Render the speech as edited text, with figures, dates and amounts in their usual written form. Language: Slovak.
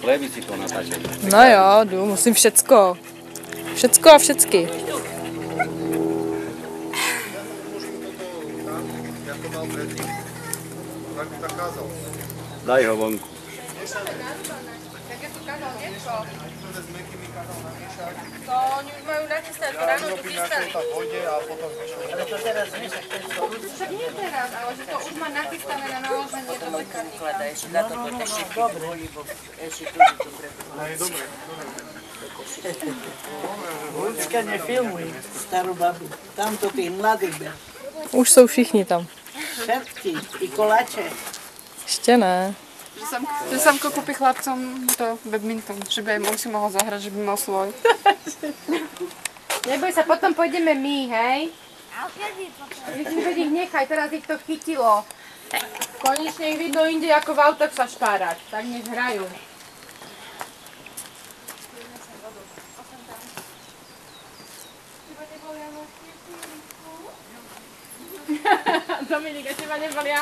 Chléby si ponatáčet. No jo, jdu, musím všecko. Všecko a všecky. Daj ho vonku. To oni už majú nachystané, to ráno tu chystali. Ale to teraz vieš, Však nie teraz, ale že to už má nachystané na naloženie do pekárnika. ešte na to ešte dobre. Ešte dobre. Ľudská nefilmuj starú babu. Tamto tých mladých ber. Už jsou všichni tam. Všetky, i koláče. Ještě ne. Že Samko kúpi chlapcom to badminton, že by aj on si mohol zahrať, že by mal svoj. Neboj sa, potom pôjdeme my, hej? Veď ich nechaj, teraz ich to chytilo. Konečne ich vidno inde ako v autoch sa špárať, tak nech hrajú. Dominik, a teba nebolia?